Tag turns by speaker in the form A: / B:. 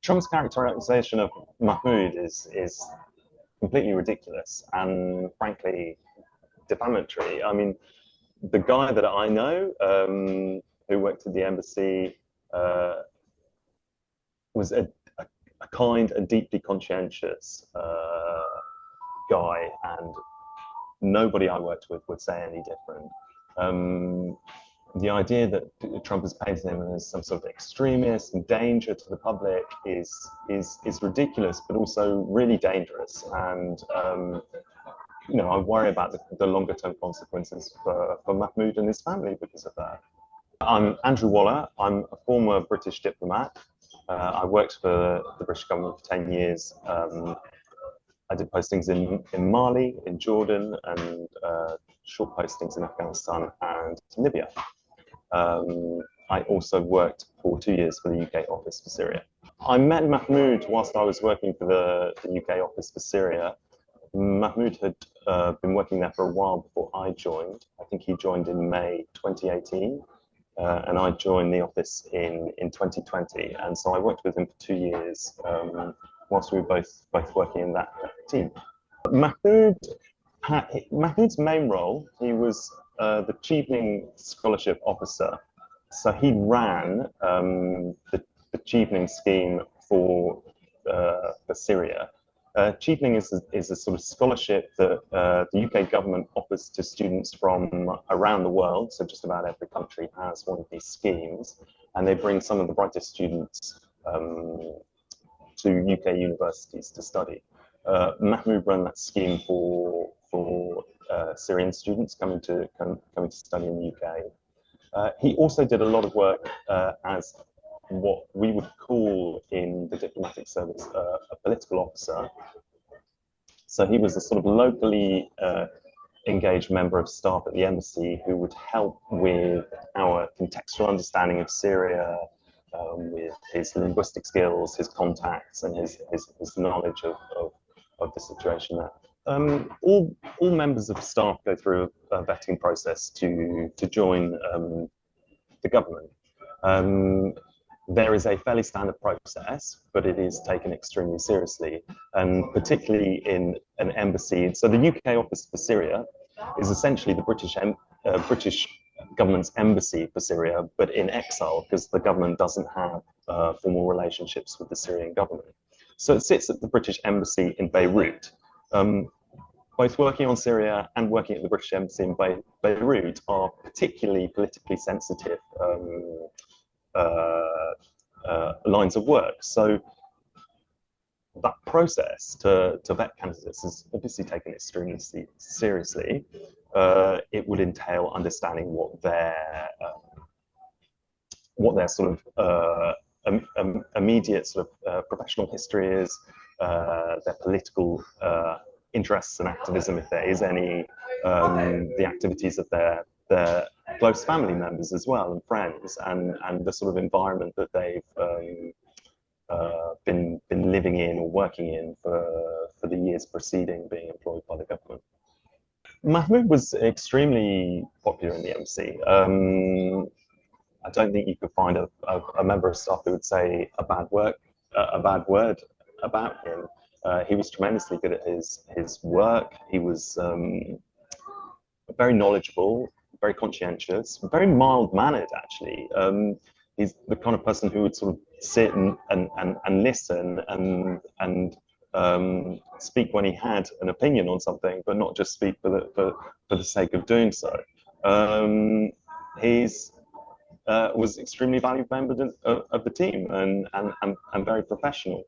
A: Trump's characterization of Mahmoud is completely ridiculous and frankly defamatory. I mean, the guy that I know who worked at the embassy was a kind and deeply conscientious guy, and nobody I worked with would say any different. The idea that Trump has painted him as some sort of extremist and danger to the public is ridiculous, but also really dangerous. And you know, I worry about the longer term consequences for Mahmoud and his family because of that. I'm Andrew Waller. I'm a former British diplomat. I worked for the British government for 10 years. I did postings in Mali, in Jordan, and short postings in Afghanistan and Libya. I also worked for 2 years for the UK office for Syria. I met Mahmoud whilst I was working for the UK office for Syria. Mahmoud had been working there for a while before I joined. I think he joined in May 2018, and I joined the office in 2020. And so I worked with him for 2 years whilst we were both working in that team. Mahmoud's main role, he was the Chevening Scholarship Officer. So he ran the Chevening scheme for Syria. Chevening is a sort of scholarship that the UK government offers to students from around the world. So just about every country has one of these schemes, and they bring some of the brightest students to UK universities to study. Mahmoud ran that scheme for Syrian students coming to study in the UK. He also did a lot of work as what we would call in the diplomatic service a political officer. So he was a sort of locally engaged member of staff at the embassy who would help with our contextual understanding of Syria, with his linguistic skills, his contacts, and his knowledge of the situation there. All members of staff go through a vetting process to join the government. There is a fairly standard process, but it is taken extremely seriously, and particularly in an embassy. So the UK office for Syria is essentially the British government's embassy for Syria, but in exile, because the government doesn't have formal relationships with the Syrian government. So it sits at the British embassy in Beirut. Both working on Syria and working at the British embassy in Beirut are particularly politically sensitive lines of work. So that process to vet candidates is obviously taken extremely seriously. It would entail understanding what their sort of immediate sort of professional history is, their political interests and activism, if there is any, the activities of their close family members as well, and friends, and the sort of environment that they've been living in or working in for the years preceding being employed by the government. Mahmoud was extremely popular in the embassy. I don't think you could find a member of staff who would say a bad word about him. He was tremendously good at his work. He was very knowledgeable, very conscientious, very mild-mannered, actually. He's the kind of person who would sort of sit and listen and speak when he had an opinion on something, but not just speak for the sake of doing so. He's was extremely valued member of the team and very professional.